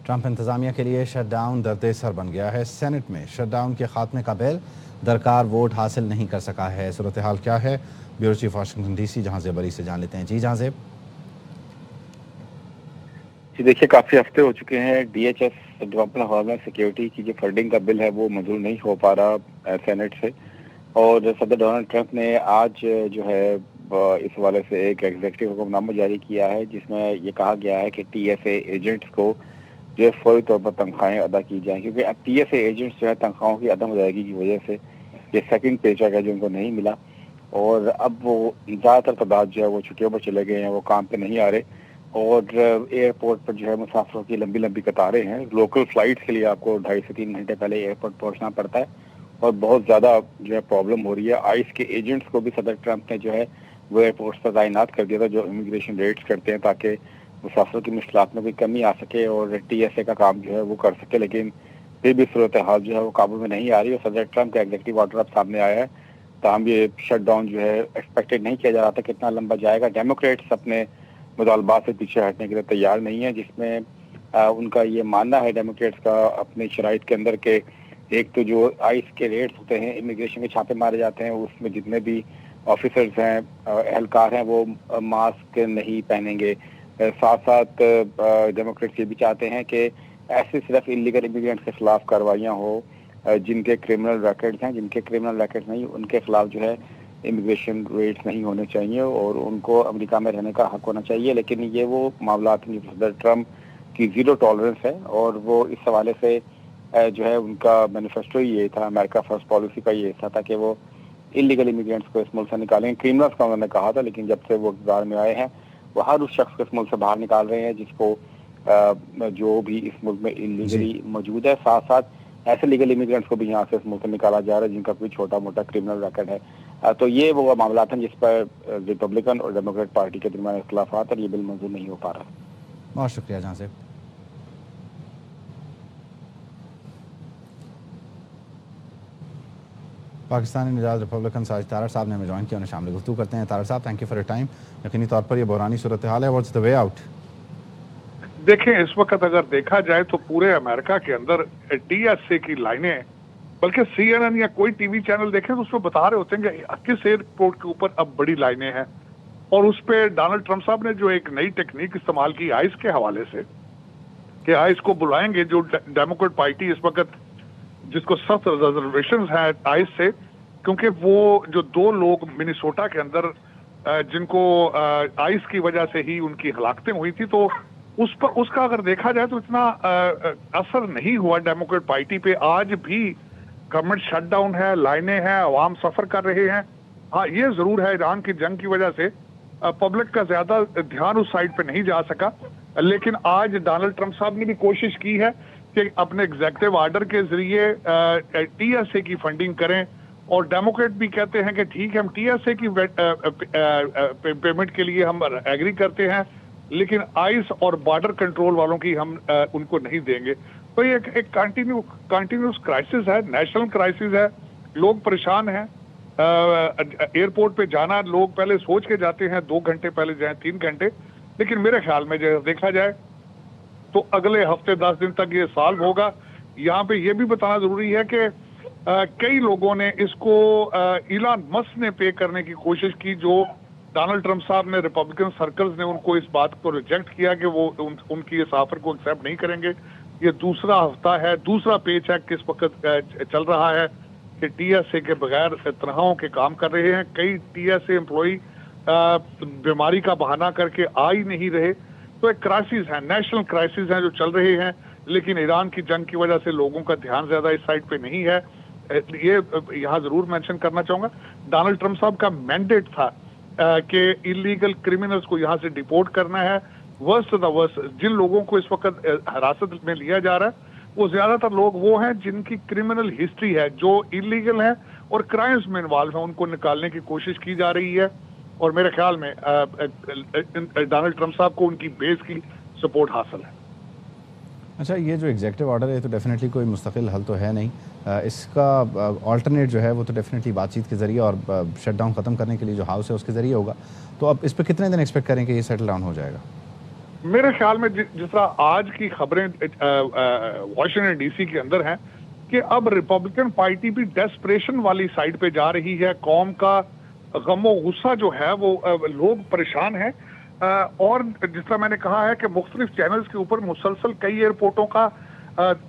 Trump इंतजामिया के लिए शटडाउन दर्द सर बन गया है। सेनेट में शटडाउन के खात्मे का बिल दरकार वोट हासिल नहीं कर सका है। सूरत हाल क्या है, ब्यूरो चीफ वाशिंगटन DC जहां ज़ेब अली से जान लेते हैं। जी जहां ज़ेब। जी देखिए, काफी हफ्ते हो चुके हैं। DHS department of homeland security की जो फंडिंग का बिल है वो मंजूर नहीं हो पा रहा सेनेट से, और सदर डोनाल्ड ट्रंप ने आज जो है इस हवाले से एक एग्जीक्यूटिव हुक्मनामा जारी किया है, जिसमें ये कहा गया है कि TSA एजेंट्स को जो है फौरी तौर पर तनख्वाहें अदा की जाएं, क्योंकि अब TSA एजेंट्स जो है तनख्वाहों की अदम अदायगी की वजह से ये सेकंड पेचेक है जो उनको नहीं मिला, और अब वो ज़्यादातर तादाद जो है वो छुट्टियों पर चले गए हैं, वो काम पे नहीं आ रहे, और एयरपोर्ट पर जो है मुसाफिरों की लंबी लंबी कतारें हैं। लोकल फ्लाइट्स के लिए आपको 2.5 से 3 घंटे पहले एयरपोर्ट पहुंचना पड़ता है, और बहुत ज़्यादा जो है प्रॉब्लम हो रही है। आइस के एजेंट्स को भी सदर ट्रंप ने जो है वो एयरपोर्ट्स पर तैनात कर दिया था, जो इमिग्रेशन रेड्स करते हैं, ताकि मुसाफिरों की मुश्किलात में कोई कमी आ सके और TSA का काम जो है वो कर सके। लेकिन फिर भी सूरत हाल जो है वो काबू में नहीं आ रही, और सदर ट्रंप का एग्जीक्यूटिव ऑर्डर अब सामने आया है। तमाम ये शटडाउन जो है एक्सपेक्टेड नहीं किया जा रहा था कितना लंबा जाएगा। डेमोक्रेट्स अपने मुतालबात से पीछे हटने के लिए तैयार नहीं है, जिसमें उनका ये मानना है डेमोक्रेट्स का अपने शराइत के अंदर के, एक तो जो आइस के रेड्स होते हैं, इमिग्रेशन के छापे मारे जाते हैं, उसमें जितने भी ऑफिसर्स हैं, एहलकार हैं, वो मास्क नहीं पहनेंगे। साथ साथ डेमोक्रेट्स ये भी चाहते हैं कि ऐसे सिर्फ इलीगल इमिग्रेंट्स के खिलाफ कार्रवाइयाँ हो जिनके क्रिमिनल रिकॉर्ड्स हैं, जिनके क्रिमिनल रिकॉर्ड्स नहीं उनके खिलाफ जो है इमिग्रेशन रेट्स नहीं होने चाहिए, और उनको अमेरिका में रहने का हक होना चाहिए। लेकिन ये वो मामलात नहीं, सदर ट्रंप की ज़ीरो टॉलरेंस है, और वो इस हवाले से जो है उनका मैनिफेस्टो ही ये था, अमेरिका फर्स्ट पॉलिसी का ये हिस्सा था कि वो इलीगल इमिग्रेंट्स को इस मुल्क से निकालेंगे। क्रिमिनल्स का उन्होंने कहा था, लेकिन जब से वो इक़्तिदार में आए हैं वो हर उस शख्स को इस मुल्क से बाहर निकाल रहे हैं जिसको जो भी इस मुल्क में इलीगली मौजूद है। साथ साथ ऐसे लीगल इमिग्रेंट्स को भी यहाँ से इस मुल्क से निकाला जा रहा है जिनका कोई छोटा मोटा क्रिमिनल रिकॉर्ड है। तो ये वो मामला हैं जिस पर रिपब्लिकन और डेमोक्रेट पार्टी के दरमियान इख्तिलाफात, और ये बिल मंजूर नहीं हो पा रहा। बहुत शुक्रिया जहाँ से। पाकिस्तानी निजात रिपब्लिकन साजिद तारड़ साहब ने हमें ज्वाइन किया, उन्हें शामिल गुफ्तगू करते हैं। तारड़ साहब, thank you for your time. यकीनी तौर पर ये बहरानी सूरत हाल है, व्हाट्स द वे आउट? देखें, इस वक्त अगर देखा जाए तो पूरे अमेरिका के अंदर TSA की लाइनें, बल्कि CNN या कोई टीवी चैनल देखें तो उसमें बता रहे होते हैं कि किस एयरपोर्ट के ऊपर अब बड़ी लाइनें हैं, और उस पर डोनाल्ड ट्रंप साहब ने जो एक नई टेक्निक इस्तेमाल की आइस के हवाले से, कि आइस को बुलाएंगे, जो डेमोक्रेट पार्टी इस वक्त जिसको सख्त रिजर्वेशन है आइस से, क्योंकि वो जो 2 लोग मिनेसोटा के अंदर जिनको आइस की वजह से ही उनकी हलाकतें हुई थी, तो उस पर उसका अगर देखा जाए तो इतना असर नहीं हुआ डेमोक्रेट पार्टी पे। आज भी गवर्नमेंट शटडाउन है, लाइनें हैं, अवाम सफर कर रहे हैं। हाँ, ये जरूर है ईरान की जंग की वजह से पब्लिक का ज्यादा ध्यान उस साइड पे नहीं जा सका, लेकिन आज डोनाल्ड ट्रंप साहब ने भी कोशिश की है कि अपने एग्जीक्यूटिव ऑर्डर के जरिए TSA की फंडिंग करें, और डेमोक्रेट भी कहते हैं कि ठीक है, हम TSA की पेमेंट के लिए हम एग्री करते हैं, लेकिन आइस और बॉर्डर कंट्रोल वालों की हम उनको नहीं देंगे। तो ये एक कंटिन्यूस क्राइसिस है, नेशनल क्राइसिस है। लोग परेशान हैं। एयरपोर्ट पे जाना लोग पहले सोच के जाते हैं, 2 घंटे पहले जाएं, 3 घंटे, लेकिन मेरे ख्याल में जो देखा जाए तो अगले हफ्ते 10 दिन तक ये सॉल्व होगा। यहाँ पे ये भी बताना जरूरी है कि कई लोगों ने इसको इलान मस्क ने पे करने की कोशिश की, जो डोनाल्ड ट्रंप साहब ने, रिपब्लिकन सर्कल्स ने उनको इस बात को रिजेक्ट किया कि वो उनकी इस ऑफर को एक्सेप्ट नहीं करेंगे। ये दूसरा हफ्ता है, दूसरा पे चेक किस वक्त चल रहा है कि TSA के बगैर तनख्वाहों के काम कर रहे हैं। कई TSA एम्प्लॉई बीमारी का बहाना करके आ ही नहीं रहे। तो एक क्राइसिस है, नेशनल क्राइसिस है जो चल रहे हैं, लेकिन ईरान की जंग की वजह से लोगों का ध्यान ज्यादा इस साइड पे नहीं है। ये यहाँ जरूर मेंशन करना चाहूंगा, डोनाल्ड ट्रंप साहब का मैंडेट था कि इलीगल क्रिमिनल्स को यहाँ से डिपोर्ट करना है। वर्स्ट द वर्स्ट जिन लोगों को इस वक्त हिरासत में लिया जा रहा है वो ज्यादातर लोग वो हैं जिनकी क्रिमिनल हिस्ट्री है, जो इलीगल है और क्राइम्स में इन्वॉल्व है, उनको निकालने की कोशिश की जा रही है। और मेरे ख्याल में डोनाल्ड ट्रंप साहब को उनकी बेस की सपोर्ट हासिल है। अच्छा, ये जो एग्जीक्यूटिव ऑर्डर है तो डेफिनेटली कोई मुस्तकिल हल तो है नहीं, इसका अल्टरनेट जो है वो तो डेफिनेटली बातचीत के ज़रिए और शटडाउन ख़त्म करने के लिए जो हाउस है उसके ज़रिए होगा। तो अब इस पर कितने दिन एक्सपेक्ट करें कि ये सेटल डाउन हो जाएगा? मेरे ख्याल में जिस तरह आज की खबरें वॉशिंगटन डीसी के अंदर हैं कि अब रिपब्लिकन पार्टी भी डेस्परेशन वाली साइड पे जा रही है। कौम का गमो गुस्सा जो है वो लोग परेशान हैं। और जिस तरह मैंने कहा है कि मुख्तलिफ चैनल्स के ऊपर मुसलसल कई एयरपोर्टों का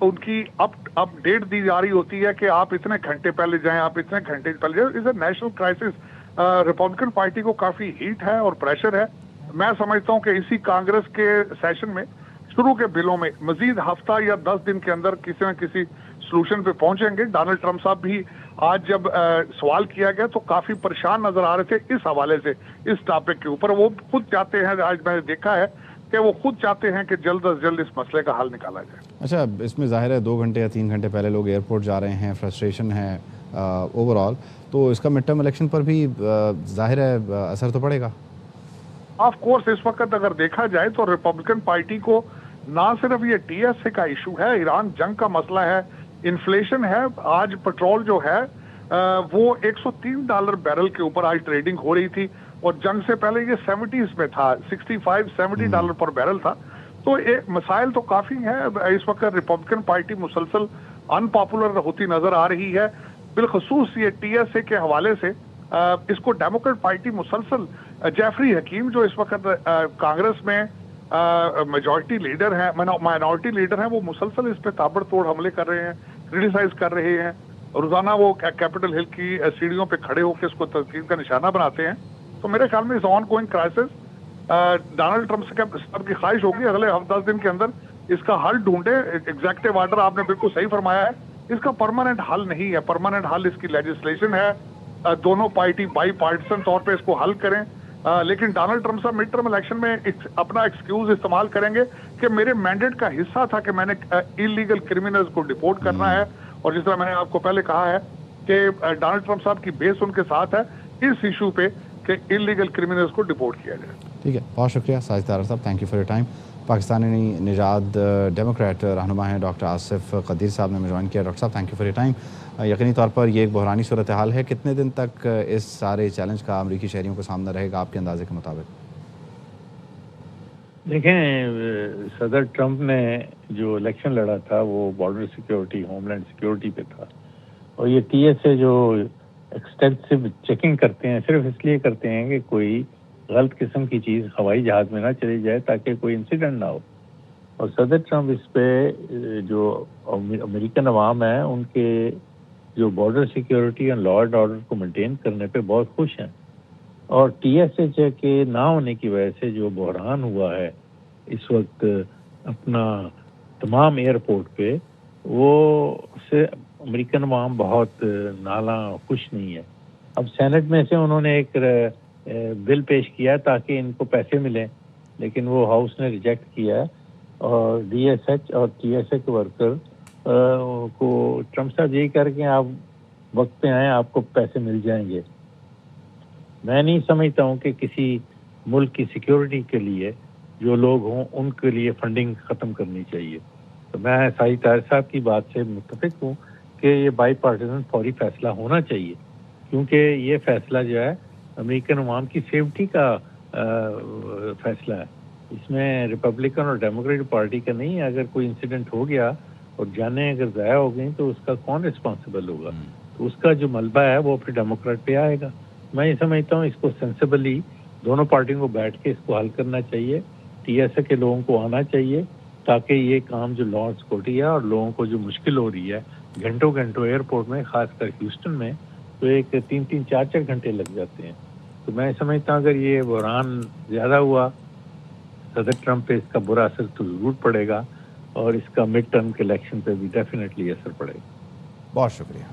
उनकी अपडेट दी जा रही होती है कि आप इतने घंटे पहले जाएं, आप इतने घंटे पहले जाएं। Is a national crisis. Republican party को काफी हीट है और प्रेशर है। मैं समझता हूं कि इसी कांग्रेस के सेशन में शुरू के बिलों में मजीद हफ्ता या 10 दिन के अंदर किसी न किसी सोल्यूशन पे पहुंचेंगे। डोनाल्ड ट्रंप साहब भी आज जब सवाल किया गया तो काफी परेशान नजर आ रहे थे इस हवाले से, इस टॉपिक के ऊपर। वो खुद चाहते हैं, आज मैंने देखा है कि वो खुद चाहते हैं कि जल्द अज जल्द इस मसले का हल निकाला जाए। अच्छा, इसमें जाहिर है 2 घंटे या 3 घंटे पहले लोग एयरपोर्ट जा रहे हैं, फ्रस्ट्रेशन है ओवरऑल, तो इसका मिड टर्म इलेक्शन पर भी जाहिर है असर तो पड़ेगा। ऑफ कोर्स इस वक्त अगर देखा जाए तो रिपब्लिकन पार्टी को ना सिर्फ ये टीएसए का इशू है, ईरान जंग का मसला है, इन्फ्लेशन है। आज पेट्रोल जो है वो $103 बैरल के ऊपर आज ट्रेडिंग हो रही थी और जंग से पहले ये 70s में था, $65-70 पर बैरल था। तो एक मसाइल तो काफी है। इस वक्त रिपब्लिकन पार्टी मुसलसल अनपॉपुलर होती नजर आ रही है। बिलखसूस ये टीएसए के हवाले से इसको डेमोक्रेट पार्टी मुसलसल जेफरी हकीम जो इस वक्त कांग्रेस में मेजॉरिटी लीडर हैं, माइनॉरिटी लीडर हैं, वो मुसलसल इस पे ताबड़तोड़ हमले कर रहे हैं, क्रिटिसाइज कर रहे हैं। रोजाना वो कैपिटल हिल की सीढ़ियों पे खड़े होकर इसको तनकीद का निशाना बनाते हैं। तो मेरे ख्याल में इस on going crisis Donald Trump से सबकी ख्वाहिश होगी अगले 10 दिन के अंदर इसका हल ढूंढे। एग्जेक्टिव ऑर्डर आपने बिल्कुल सही फरमाया है, इसका परमानेंट हल नहीं है। परमानेंट हल इसकी लेजिस्लेशन है। दोनों पार्टी बाई पार्टिसन तौर पे इसको हल करें। लेकिन डोनाल्ड ट्रंप साहब मिड टर्म इलेक्शन में अपना एक्सक्यूज इस्तेमाल करेंगे कि मेरे मैंडेट का हिस्सा था कि मैंने इलीगल क्रिमिनल्स को डिपोर्ट करना है। और जिस तरह मैंने आपको पहले कहा है कि डोनाल्ड ट्रंप साहब की बेस उनके साथ है इस इशू पे कि इलीगल क्रिमिनल्स को डिपोर्ट किया जाए। ठीक है, बहुत शुक्रिया साजिद तारा साहब, thank you for your time. Pakistani निजाद डेमोक्रेट रहनुमा हैं डॉक्टर आसिफ कदीर साहब ने ज्वाइन किया। डॉक्टर साहब, thank you for your time. यकीनी तौर पर ये एक बहरानी सूरत हाल है, कितने दिन तक इस सारे चैलेंज का अमरीकी शहरियों को सामना रहेगा आपके अंदाजे के मुताबिक? देखें, सदर ट्रंप ने जो इलेक्शन लड़ा था वो बॉर्डर सिक्योरिटी, होमलैंड सिक्योरिटी पे था। और ये टीएसए जो एक्सटेंसिव चेकिंग करते हैं सिर्फ इसलिए करते हैं कि कोई गलत किस्म की चीज़ हवाई जहाज़ में ना चली जाए ताकि कोई इंसिडेंट ना हो। और सदर ट्रंप इस पे जो अमेरिकन अवाम है उनके जो बॉर्डर सिक्योरिटी और लॉ एंड ऑर्डर को मेंटेन करने पे बहुत खुश हैं। और टीएसए के ना होने की वजह से जो बहरान हुआ है इस वक्त अपना तमाम एयरपोर्ट पे, वो से अमेरिकन अवाम बहुत नाला खुश नहीं है। अब सेनेट में से उन्होंने एक बिल पेश किया ताकि इनको पैसे मिलें, लेकिन वो हाउस ने रिजेक्ट किया। और डीएसएच और टीएसए के वर्कर को ट्रंप साहब यही करके आप वक्त पे आए, आपको पैसे मिल जाएंगे। मैं नहीं समझता हूँ कि किसी मुल्क की सिक्योरिटी के लिए जो लोग हों उनके लिए फंडिंग ख़त्म करनी चाहिए। तो मैं साजिद तारा साहब की बात से मुत्तफिक हूँ कि ये बाई पार्टीजन फौरी फैसला होना चाहिए, क्योंकि ये फैसला जो है अमेरिकन अवाम की सेफ्टी का फैसला है। इसमें रिपब्लिकन और डेमोक्रेटिक पार्टी का नहीं है। अगर कोई इंसिडेंट हो गया और जानें अगर ज़ाया हो गई तो उसका कौन रिस्पॉन्सिबल होगा? तो उसका जो मलबा है वो फिर डेमोक्रेट पे आएगा। मैं ये समझता हूँ इसको सेंसिबली दोनों पार्टियों को बैठ के इसको हल करना चाहिए। टीएसए के लोगों को आना चाहिए ताकि ये काम जो लॉ एंड सिक्योरिटी है और लोगों को जो मुश्किल हो रही है घंटों घंटों एयरपोर्ट में, खासकर ह्यूस्टन में तो एक 3-3, 4-4 घंटे लग जाते हैं। तो मैं समझता हूँ अगर ये बहरान ज़्यादा हुआ सदर ट्रंप पे इसका बुरा असर तो ज़रूर पड़ेगा और इसका मिड टर्म के इलेक्शन पे भी डेफिनेटली असर पड़ेगा। बहुत शुक्रिया।